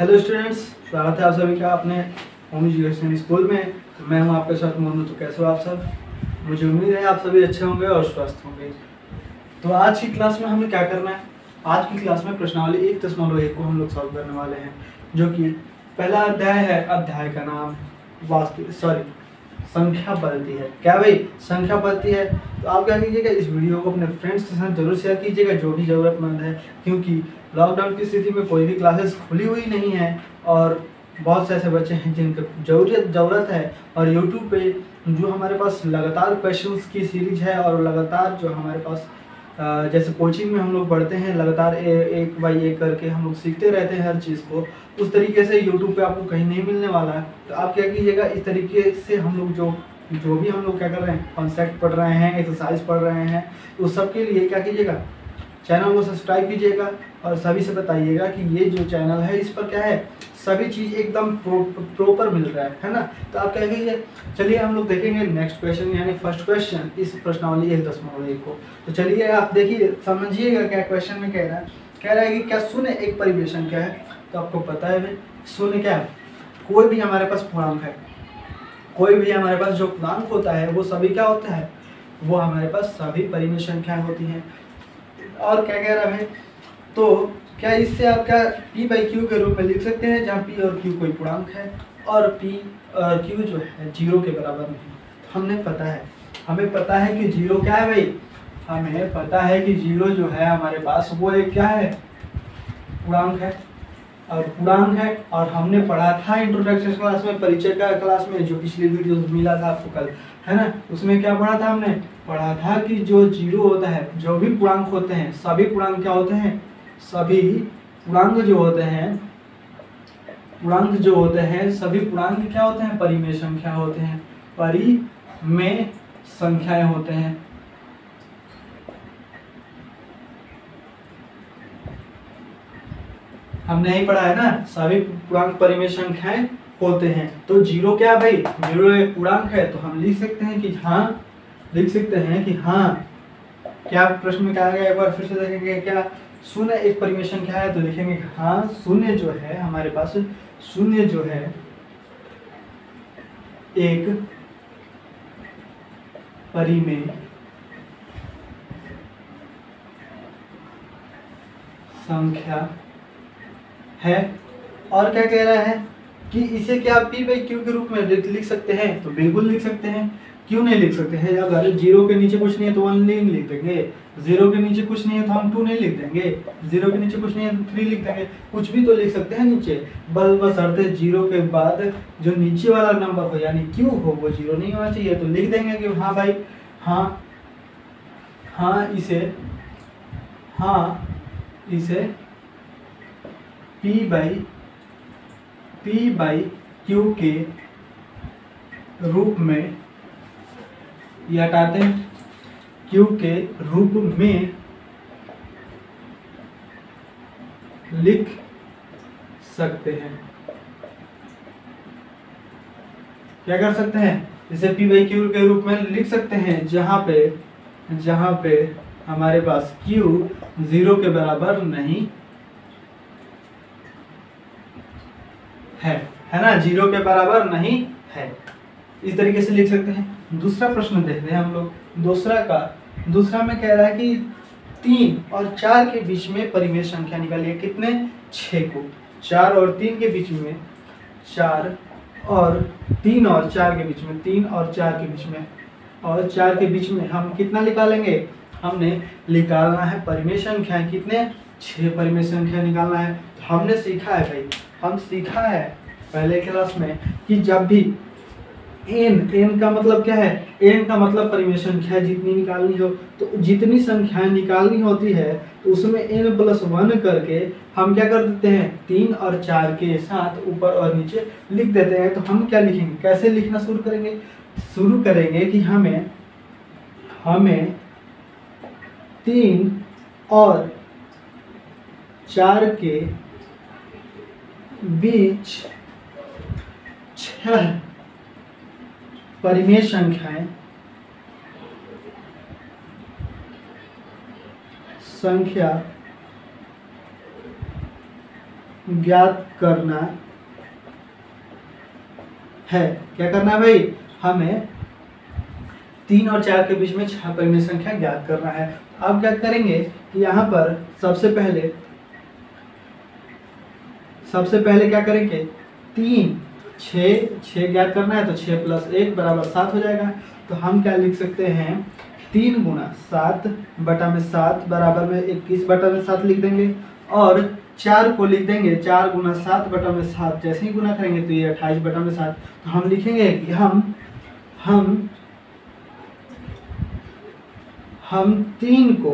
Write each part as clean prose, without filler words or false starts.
Hello students, स्वागत है आप सभी का अपने होम एजुकेशन स्कूल में। तो मैं हूं आपके साथ मोनू। तो कैसे हो आप सब? मुझे उम्मीद है आप सभी अच्छे होंगे और स्वस्थ होंगे। तो आज की क्लास में हमें क्या करना है? आज की क्लास में प्रश्नावली 1.1 को हम लोग सॉल्व करने वाले हैं, जो कि पहला अध्याय है। अध्याय का नाम संख्या पद्धति है। क्या भाई? संख्या पद्धति है। तो आप क्या कीजिएगा, इस वीडियो को अपने फ्रेंड्स के साथ जरूर शेयर कीजिएगा, जो भी ज़रूरतमंद है, क्योंकि लॉकडाउन की स्थिति में कोई भी क्लासेस खुली हुई नहीं है और बहुत से ऐसे बच्चे हैं जिनको ज़रूरत है। और यूट्यूब पे जो हमारे पास लगातार क्वेश्चंस की सीरीज है और लगातार जो हमारे पास जैसे कोचिंग में हम लोग पढ़ते हैं, लगातार एक बाई एक करके हम लोग सीखते रहते हैं हर चीज़ को, उस तरीके से यूट्यूब पे आपको कहीं नहीं मिलने वाला है। तो आप क्या कीजिएगा, इस तरीके से हम लोग जो भी हम लोग क्या कर रहे हैं, कॉन्सेप्ट पढ़ रहे हैं, एक्सरसाइज पढ़ रहे हैं, तो उस सब के लिए क्या कीजिएगा, चैनल को सब्सक्राइब कीजिएगा और सभी से बताइएगा कि ये जो चैनल है इस पर क्या है, सभी चीज़ एकदम प्रॉपर मिल रहा है ना। तो आप क्या कीजिए, चलिए हम लोग देखेंगे नेक्स्ट क्वेश्चन, यानी फर्स्ट क्वेश्चन इस प्रश्नावली 1.1 को। तो चलिए आप देखिए, समझिएगा क्या क्वेश्चन में कह रहा है कि क्या शून्य एक परिवेशन क्या है। तो आपको पता है भाई, शून्य क्या है? कोई भी हमारे पास पूर्णांक है, कोई भी हमारे पास जो पूर्णांक होता है वो सभी क्या होता है, वो हमारे पास सभी परिमेय संख्याएं होती हैं। और क्या कह रहा है, तो क्या इससे आप क्या p बाई क्यू के रूप में लिख सकते हैं, जहाँ p और q कोई पूर्णांक है और p और q जो है 0 के बराबर नहीं। हमें पता है कि 0 क्या है भाई, हमें पता है कि 0 जो है हमारे पास वो एक क्या है, पूर्णांक है। और हमने पढ़ा था इंट्रोडक्शन क्लास में, परिचय का क्लास में, जो पिछली वीडियो मिला था आपको कल, है ना। उसमें क्या पढ़ा था, हमने पढ़ा था कि जो 0 होता है, जो भी पूर्णांक होते हैं, सभी पूर्णांक क्या होते हैं, सभी पूर्णांक जो होते हैं क्या होते हैं, परिमेय संख्या होते हैं, परिमेय संख्याएं होते हैं। हमने यही पढ़ा है ना, सभी पूर्णांक परिमेय संख्याएं होते हैं। तो 0 क्या है भाई, 0 एक पूर्णांक है। तो हम लिख सकते हैं कि हाँ, क्या प्रश्न में कहा गया, एक बार फिर से देखेंगे, क्या शून्य एक परिमेय संख्या है। तो लिखेंगे हाँ, शून्य जो है हमारे पास, शून्य जो है एक परिमेय संख्या है। और क्या कह रहा है कि इसे क्या p बाई क्यू के रूप में लिख सकते हैं। तो बिल्कुल लिख सकते हैं, क्यों नहीं लिख सकते हैं? अगर 0 के नीचे कुछ नहीं है तो 1 नहीं लिख देंगे, 0 के नीचे कुछ नहीं है तो हम 2 नहीं लिख देंगे, 0 के नीचे कुछ नहीं है तो 3 लिख देंगे, कुछ भी तो लिख सकते हैं नीचे। बशर्ते 0 के बाद जो नीचे वाला नंबर हो यानी q हो वो 0 नहीं होना चाहिए। तो लिख देंगे कि हाँ भाई, इसे p बाई क्यू के रूप में, ये हटाते हैं, q के रूप में लिख सकते हैं। क्या कर सकते हैं, इसे p बाई क्यू के रूप में लिख सकते हैं, जहां पे हमारे पास q 0 के बराबर नहीं है ना, 0 के बराबर नहीं है। इस तरीके से लिख सकते हैं। दूसरा प्रश्न देखते हैं हम लोग। दूसरा में कह रहा है कि 3 और 4 के बीच में परिमेय संख्या निकालिए। कितने? 6 को। 4 और 3 के बीच में, 3 और 4 के बीच में, 3 और 4 के बीच में, और 4 के बीच में हम कितना निकालेंगे, हमने निकालना है परिमेय संख्या। कितने? 6 परिमेय संख्या निकालना है। तो हमने सीखा है भाई, हम सीखा है पहले क्लास में कि जब भी n का मतलब क्या है, n का मतलब परिमेय संख्या जितनी निकालनी हो, तो जितनी संख्याएं निकालनी होती है तो उसमें n+1 करके हम क्या कर देते हैं, 3 और 4 के साथ ऊपर और नीचे लिख देते हैं। तो हम क्या लिखेंगे, कैसे लिखना शुरू करेंगे कि हमें 3 और 4 के बीच 6 परिमेय संख्या ज्ञात करना है। क्या करना है भाई? हमें 3 और 4 के बीच में 6 परिमेय संख्या ज्ञात करना है। अब क्या करेंगे कि यहाँ पर सबसे पहले क्या करेंगे, 3 6 ज्ञात करना है, तो 6 + 1 = 7 हो जाएगा। तो हम क्या लिख सकते हैं, 3 × 7/7 बराबर में 21/7 लिख देंगे, और 4 को लिख देंगे 4 × 7/7। जैसे ही गुना करेंगे तो ये 28/7। तो हम लिखेंगे कि हम 3 को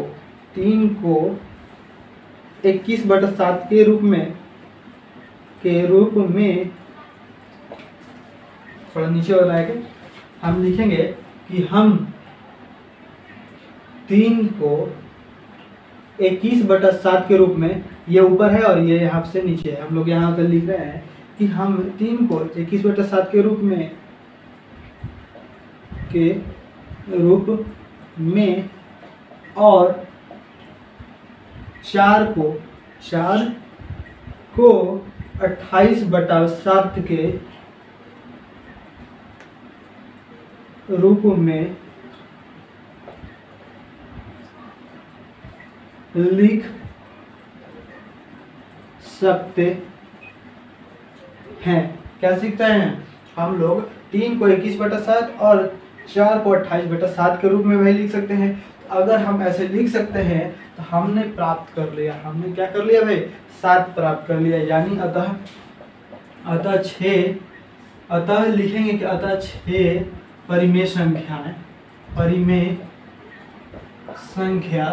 21/7 के रूप में थोड़ा नीचे हो जाएगा, हम लिखेंगे कि हम 3 को 21/7 के रूप में, ये ऊपर है और ये यहाँ से नीचे है, हम लोग यहाँ पर लिख रहे हैं कि हम 3 को 21/7 के रूप में और 4 को 28/7 के रूप में लिख सकते हैं। क्या सीखते हैं हम लोग? 3 को 21/7 और 4 को 28/7 के रूप में वही लिख सकते हैं। अगर हम ऐसे लिख सकते हैं तो हमने प्राप्त कर लिया। हमने क्या कर लिया भाई? 7 प्राप्त कर लिया। यानी अतः लिखेंगे कि 6 परिमेय संख्या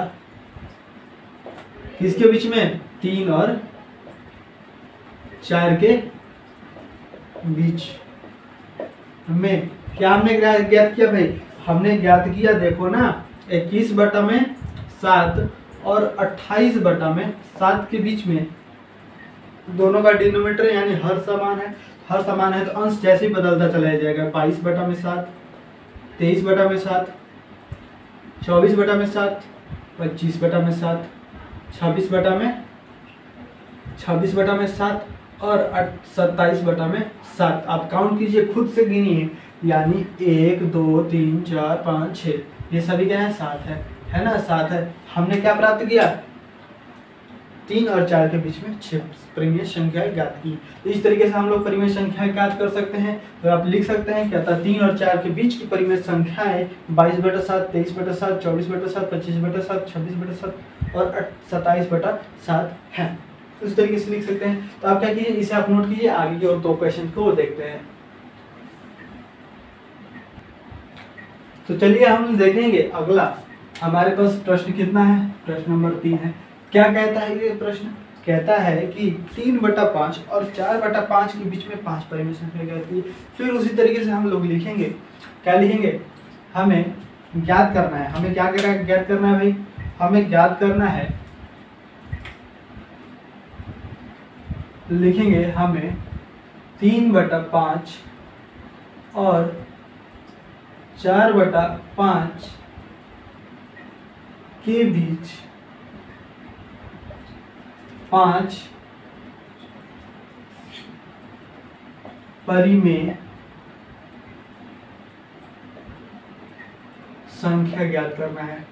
किसके बीच में? 3 और 4 के बीच में। क्या हमने ज्ञात किया भाई? हमने ज्ञात किया, देखो ना, 21/7 और 28/7 के बीच में दोनों का डिनोमिनेटर यानी हर समान है, तो अंश जैसे ही बदलता चला जाएगा। 22/7, 23/7, 24/7, 25/7, 26/7 और 27/7। आप काउंट कीजिए, खुद से गिनिए। यानी 1 2 3 4 5 6, ये सभी क्या है? 7 है ना? 7 है। हमने क्या प्राप्त किया? 3 और 4 के बीच में 6 परिमेय संख्याएं ज्ञात की। इस तरीके से हम लोग परिमेय संख्याएं ज्ञात कर सकते हैं। तो आप लिख सकते हैं क्या था? 3 और 4 के बीच की परिमेय संख्याएं 22/7, 23/7, 24/7, 25/7, 26/7 और 27/7 है। उस तरीके से लिख सकते हैं। तो आप क्या कीजिए, इसे आप नोट कीजिए। आगे के और 2 क्वेश्चन को देखते हैं। तो चलिए हम देखेंगे अगला। हमारे पास प्रश्न कितना है? प्रश्न नंबर 3 है। क्या कहता है ये प्रश्न? कहता है कि 3/5 और 4/5 के बीच में 5 परिमेय संख्या ज्ञात की। फिर उसी तरीके से हम लोग लिखेंगे। क्या लिखेंगे? हमें ज्ञात करना है। हमें क्या ज्ञात करना है भाई? हमें ज्ञात करना है, लिखेंगे हमें 3/5 और 4/5 के बीच 5 परिमेय संख्या ज्ञात करना है।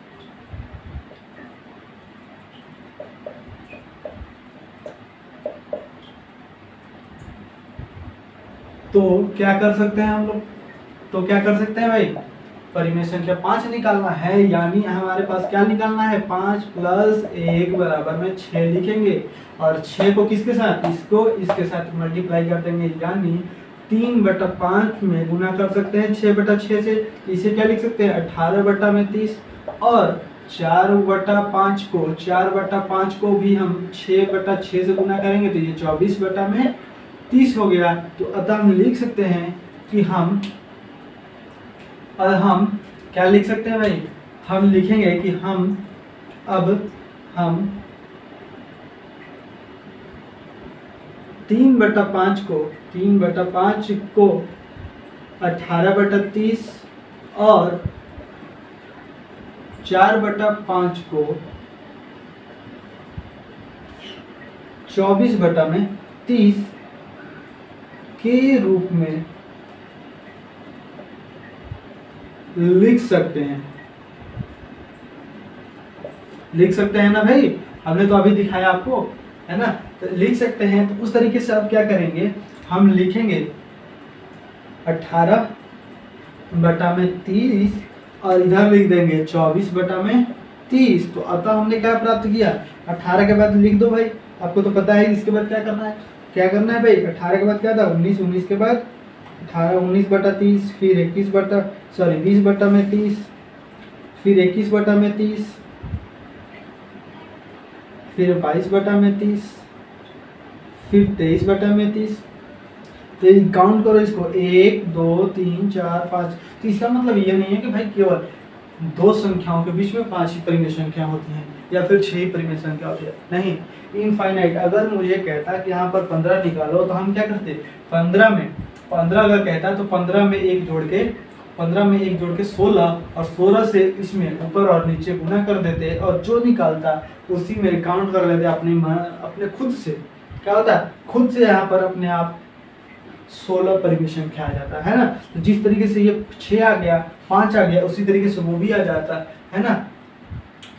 तो क्या कर सकते हैं हम लोग? तो क्या कर सकते हैं भाई? परिमेय संख्या 5 निकालना है। यानी हमारे पास क्या निकालना है? 5 + 1 बराबर में 6 लिखेंगे, और 6 को किसके साथ? इसको इसके साथ मल्टीप्लाई कर देंगे। यानी 3/5 में गुना कर सकते हैं 6/6 से। इसे क्या लिख सकते हैं? 18/30। और 4/5 को भी हम 6/6 से गुना करेंगे तो ये 24/30 हो गया। तो अतः हम लिख सकते हैं कि हम क्या लिख सकते हैं भाई? हम लिखेंगे कि हम 3/5 को 18/30 और 4/5 को 24/30 30 के रूप में लिख सकते हैं। लिख सकते हैं ना भाई, हमने तो अभी दिखाया आपको, है ना। तो लिख सकते हैं, तो उस तरीके से आप क्या करेंगे, हम लिखेंगे 18/30 और इधर लिख देंगे 24/30। तो अतः हमने क्या प्राप्त किया, 18 के बाद लिख दो भाई, आपको तो पता है इसके बाद क्या करना है। क्या करना है भाई, 18 के बाद क्या था 19, 19 के बाद 18, 19/30, फिर 20/30, फिर 21/30, फिर 22/30, फिर 23/30। तो काउंट करो इसको, 1 2 3 4 5। तो इसका मतलब ये नहीं है कि भाई केवल दो संख्याओं के बीच में 5 ही परिमेय संख्या होती हैं या फिर 6 ही परिमेय संख्या होती है, नहीं, इनफाइनाइट। अगर मुझे कहता कि यहाँ पर 15 निकालो तो हम क्या करते, 15 अगर कहता तो 15 में 1 जोड़ के 16, और 16 से इसमें ऊपर और नीचे गुना कर देते, और जो निकालता उसी में काउंट कर लेते अपने खुद से। क्या होता है, खुद से यहाँ पर अपने आप 16 परिमेय संख्या आ जाता है ना। तो जिस तरीके से ये 6 आ गया, 5 आ गया, उसी तरीके से वो भी आ जाता है ना।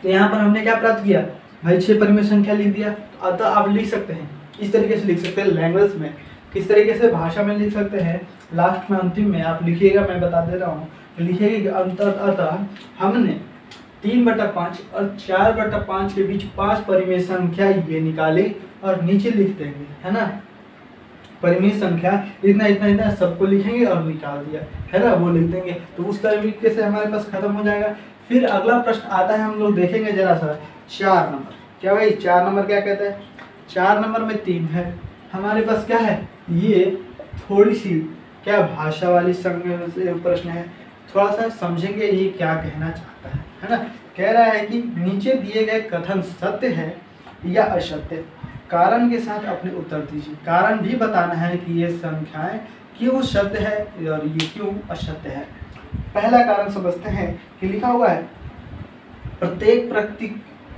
तो यहाँ पर हमने क्या प्राप्त किया भाई, 6 परिमेय संख्या लिख दिया। तो अतः आप लिख सकते हैं, इस तरीके से लिख सकते हैं लैंग्वेज में। किस तरीके से भाषा में लिख सकते हैं, लास्ट में अंतिम में आप लिखिएगा, मैं बता दे रहा हूँ। लिखिएगा कि अतः हमने 3/5 और 4/5 के बीच 5 परिमेय संख्या ये निकाली, और नीचे लिख देंगे, है ना। परिमेय संख्या इतना इतना इतना सबको लिखेंगे और निकाल दिया, है ना, वो लिख देंगे। तो उस तरीके से हमारे पास खत्म हो जाएगा। फिर अगला प्रश्न आता है, हम लोग देखेंगे जरा सा 4 नंबर। क्या भाई 4 नंबर क्या कहता है, 4 नंबर में 3 है हमारे पास। क्या है ये, थोड़ी सी क्या भाषा वाली प्रश्न है, थोड़ा सा समझेंगे ये क्या कहना चाहता है ना। कह रहा है कि नीचे दिए गए कथन सत्य है या असत्य, कारण के साथ अपने उत्तर दीजिए। कारण भी बताना है कि ये संख्याएं क्यों सत्य है और ये क्यों असत्य है। पहला कारण समझते हैं कि लिखा हुआ है, प्रत्येक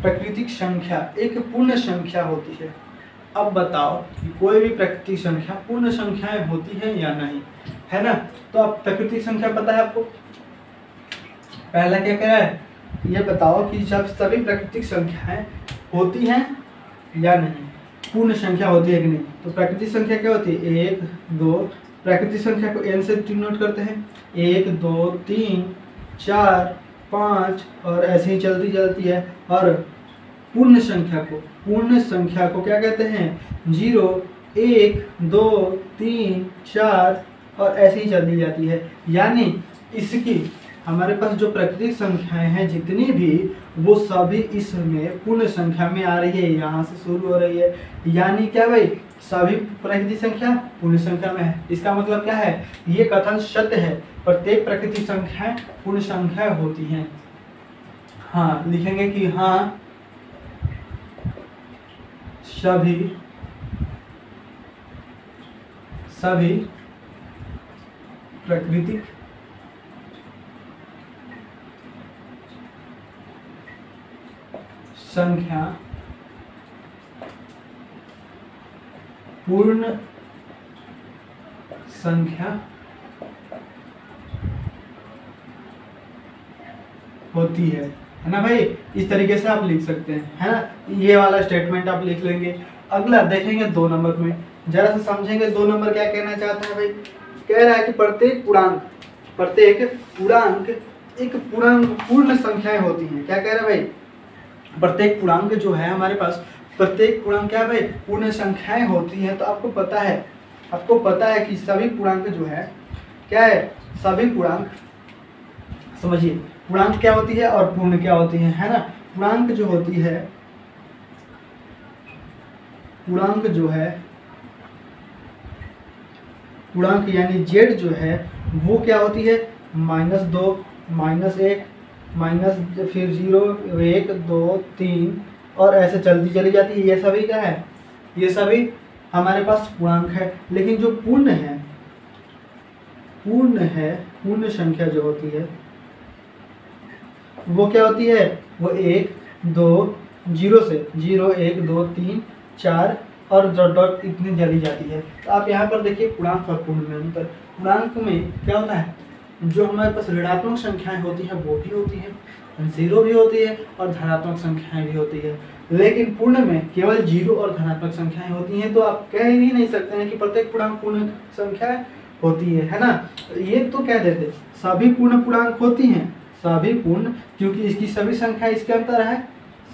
प्राकृतिक संख्या एक पूर्ण संख्या होती है। अब बताओ कि कोई भी प्राकृतिक संख्या पूर्ण संख्याएं होती है या नहीं, है ना। तो अब प्राकृतिक संख्या पता है आपको, पहला क्या कह रहा है, ये बताओ कि जब सभी प्राकृतिक संख्याएं होती हैं या नहीं, पूर्ण संख्या होती है कि नहीं। तो प्राकृतिक संख्या क्या होती है, 1 2, प्राकृतिक संख्या को n से डिनोट करते हैं, 1 2 3 4 5 और ऐसे ही चलती जाती है। और पूर्ण संख्या को क्या कहते हैं, 0 1 2 3 4 और ऐसे ही चलती जाती है। यानी इसकी हमारे पास जो प्राकृतिक संख्याएं हैं जितनी भी, वो सभी इसमें पूर्ण संख्या में आ रही है, यहाँ से शुरू हो रही है। यानी क्या भाई, सभी प्राकृतिक संख्या पूर्ण संख्या में है। इसका मतलब क्या है, ये कथन सत्य है, प्रत्येक प्राकृतिक संख्याएं पूर्ण संख्या होती हैं। हाँ, लिखेंगे कि हाँ सभी प्राकृतिक संख्या पूर्ण संख्या होती है ना भाई। इस तरीके से आप लिख सकते हैं, है ना। ये वाला स्टेटमेंट आप लिख लेंगे। अगला देखेंगे 2 नंबर में, जरा सा समझेंगे 2 नंबर क्या कहना चाहता है भाई। कह रहा है कि प्रत्येक पूर्णांक एक पूर्ण संख्याएं होती हैं। क्या कह रहा है भाई, प्रत्येक पूर्णांक जो है हमारे पास, प्रत्येक पूर्णांक क्या है भाई, पूर्ण संख्याएं होती हैं। तो आपको पता है कि सभी पूर्णांक जो है क्या है, सभी पूर्णांक, समझिए पूर्णांक क्या होती है और पूर्ण क्या होती है ना। पूर्णांक यानी z जो है वो क्या होती है, -2 -1 माइनस, फिर 0 1 2 3 और ऐसे चलती चली जाती है। ये सभी क्या है, ये सभी हमारे पास पूर्णांक है। लेकिन जो पूर्ण संख्या जो होती है वो क्या होती है, वो 1 2 0 से 0 1 2 3 4 और डॉट डॉट इतनी चली जाती है। तो आप यहाँ पर देखिए पूर्णांक और पूर्ण में अंतर। पूर्णांक में क्या होता है, जो हमारे पास ऋणात्मक संख्याएं होती हैं वो भी होती है, जीरो भी होती है और धनात्मक संख्याएं भी होती है, लेकिन पूर्ण में केवल जीरो और धनात्मक संख्याएं होती हैं। तो आप कह ही नहीं सकते हैं कि प्रत्येक पूर्णांक पूर्ण संख्या होती है ना। ये तो कह देते सभी पूर्ण पूर्णांक होती हैं, सभी पूर्ण, क्योंकि इसकी सभी संख्या इसके अंदर है,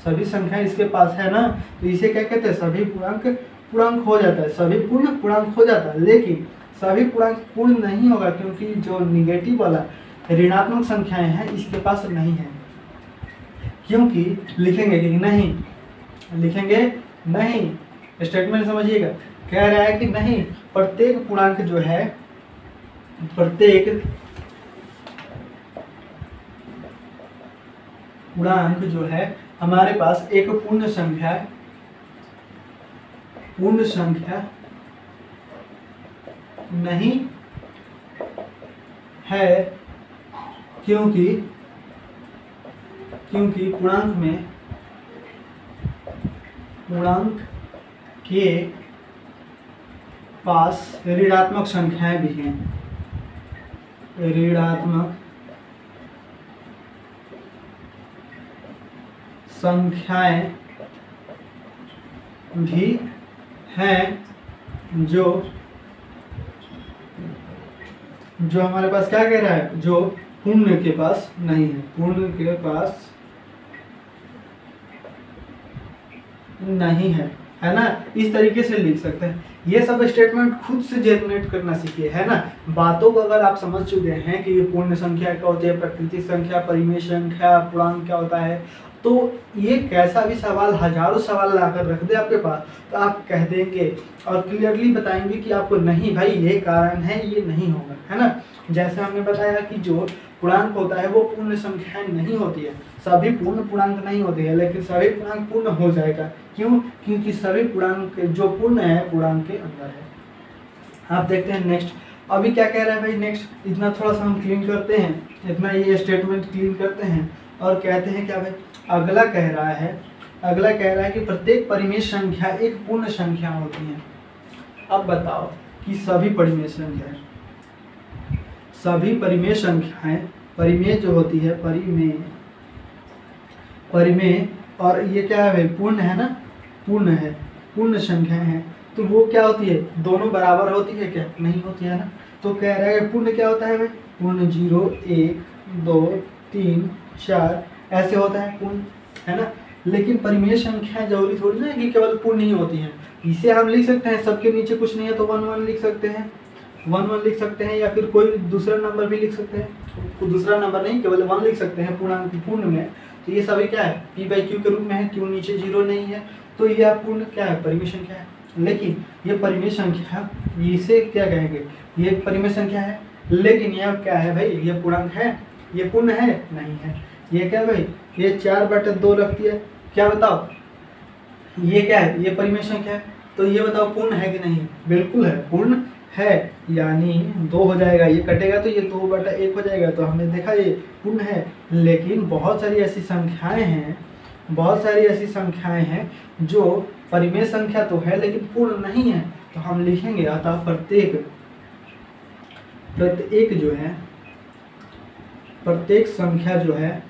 सभी संख्या इसके पास है ना, तो इसे क्या कहते हैं, सभी पूर्णांक हो जाता है, सभी पूर्ण पूर्णांक हो जाता है। लेकिन सभी पूर्णांक पूर्ण नहीं होगा, क्योंकि जो निगेटिव वाला ऋणात्मक संख्याएं हैं इसके पास नहीं है। क्योंकि लिखेंगे कि नहीं, लिखेंगे नहीं, स्टेटमेंट समझिएगा, कह रहा है कि नहीं, प्रत्येक पूर्णांक जो है, प्रत्येक पूर्णांक जो है हमारे पास एक पूर्ण संख्या नहीं है, क्योंकि पूर्णांक के पास ऋणात्मक संख्याएं भी हैं, ऋणात्मक संख्याएं भी हैं, जो हमारे पास क्या कह रहा है, जो पूर्ण के पास नहीं है, पूर्ण के पास नहीं है ना। इस तरीके से लिख सकते हैं। ये सब स्टेटमेंट खुद से जनरेट करना सीखिए, है ना। बातों को अगर आप समझ चुके हैं कि ये पूर्ण संख्या क्या होती है, प्राकृतिक संख्या, परिमेय संख्या, पूर्णांक क्या होता है, तो ये कैसा भी सवाल, हजारों सवाल लाकर रख दे आपके पास, तो आप कह देंगे और क्लियरली बताएंगे कि आपको नहीं भाई ये कारण है, ये नहीं होगा, है ना। जैसे हमने बताया कि जो पूर्णांक होता है वो पूर्ण संख्याएं नहीं होती है, सभी पूर्ण पूर्णांक नहीं होते हैं, लेकिन सभी पूर्णांक पूर्ण हो जाएगा। क्यों? क्योंकि सभी पूर्णांक जो पूर्ण है पूर्णांक के अंदर है। आप देखते हैं नेक्स्ट, अभी क्या कह रहा है भाई नेक्स्ट, इतना थोड़ा सा हम क्लीन करते हैं, इतना ये स्टेटमेंट क्लीन करते हैं और कहते हैं क्या भाई, अगला कह रहा है कि प्रत्येक परिमेय संख्या एक पूर्ण संख्या होती है। अब बताओ कि सभी परिमेय संख्याएं, परिमेय जो होती है, परिमेय और ये क्या है भाई, पूर्ण है ना, पूर्ण संख्याएं हैं, तो वो क्या होती है, दोनों बराबर होती है क्या, नहीं होती है ना। तो कह रहा है कि पूर्ण क्या होता है भाई, पूर्ण 0 1 2 3 4 ऐसे होता है पूर्ण, है ना। लेकिन परिमेय संख्याएं जरूरी थोड़ी ना है कि केवल पूर्ण ही होती हैं। इसे हम लिख सकते हैं, सबके नीचे कुछ नहीं है तो 1 1 लिख सकते हैं, 1 1 लिख सकते हैं, या फिर कोई दूसरा नंबर भी लिख सकते हैं, दूसरा नंबर नहीं केवल 1 लिख सकते हैं पूर्ण में। तो ये सभी क्या है, p/q के रूप में है, क्यों नीचे 0 नहीं है, तो ये पूर्ण क्या है, परिमेय संख्या है। लेकिन ये परिमेय संख्या, इसे क्या कहेंगे, ये परिमेय संख्या है, लेकिन यह क्या है भाई, ये पूर्णांक है, ये पूर्ण है नहीं है। ये क्या भाई, ये 4/2 रखती है, क्या बताओ, ये क्या है, ये परिमेय संख्या है, तो ये बताओ पूर्ण है कि नहीं, बिल्कुल है, पूर्ण है, यानी 2 हो जाएगा, ये कटेगा तो ये 2/1 हो जाएगा, तो हमने देखा ये पूर्ण है। लेकिन बहुत सारी ऐसी संख्याएं हैं जो परिमेय संख्या तो है लेकिन पूर्ण नहीं है, तो हम लिखेंगे अतः प्रत्येक संख्या जो है,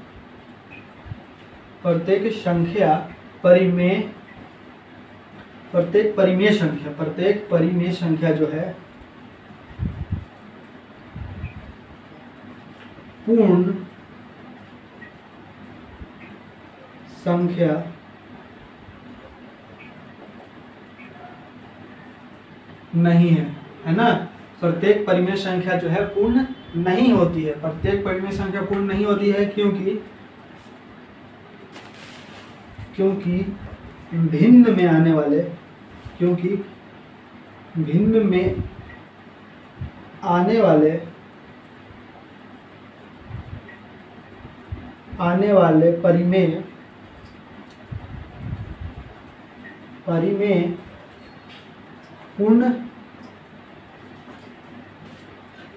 प्रत्येक परिमेय संख्या जो है पूर्ण संख्या नहीं है ना। प्रत्येक परिमेय संख्या जो है पूर्ण नहीं होती है, प्रत्येक परिमेय संख्या पूर्ण नहीं होती है, क्योंकि भिन्न में आने वाले परिमेय पूर्ण,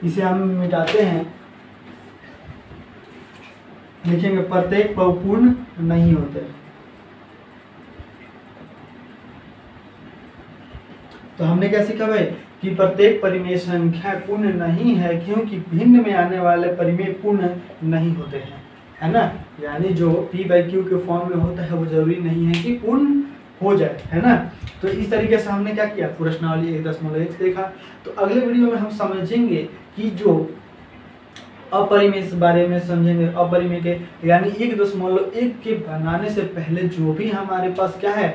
इसे हम मिटाते हैं, लिखेंगे प्रत्येक पूर्ण नहीं होते, तो हमने क्या सीखा भाई कि प्रत्येक परिमेय संख्या पूर्ण नहीं है, क्योंकि भिन्न में आने वाले परिमेय पूर्ण नहीं होते हैं, है ना। यानी जो p/q के फॉर्म में होता है वो जरूरी नहीं है कि पूर्ण हो जाए, है ना। तो इस तरीके से हमने क्या किया, प्रश्नावली 1.1 देखा। तो अगले वीडियो में हम समझेंगे कि जो अपरिमेय के बारे में समझेंगे, अपरिमेय के यानी 1.1 के बनाने से पहले जो भी हमारे पास क्या है,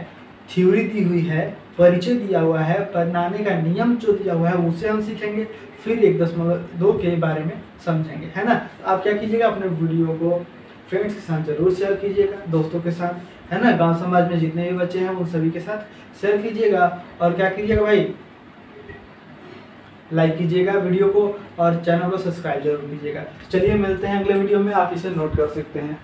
थ्योरी दी हुई है, परिचय दिया हुआ है, बनाने का नियम जो दिया हुआ है उसे हम सीखेंगे, फिर 1.2 के बारे में समझेंगे, है ना। आप क्या कीजिएगा, अपने वीडियो को फ्रेंड्स के साथ जरूर शेयर कीजिएगा, दोस्तों के साथ, है ना। गांव समाज में जितने भी बच्चे हैं उन सभी के साथ शेयर कीजिएगा। और क्या कीजिएगा भाई, लाइक कीजिएगा वीडियो को और चैनल को सब्सक्राइब जरूर कीजिएगा। चलिए मिलते हैं अगले वीडियो में, आप इसे नोट कर सकते हैं।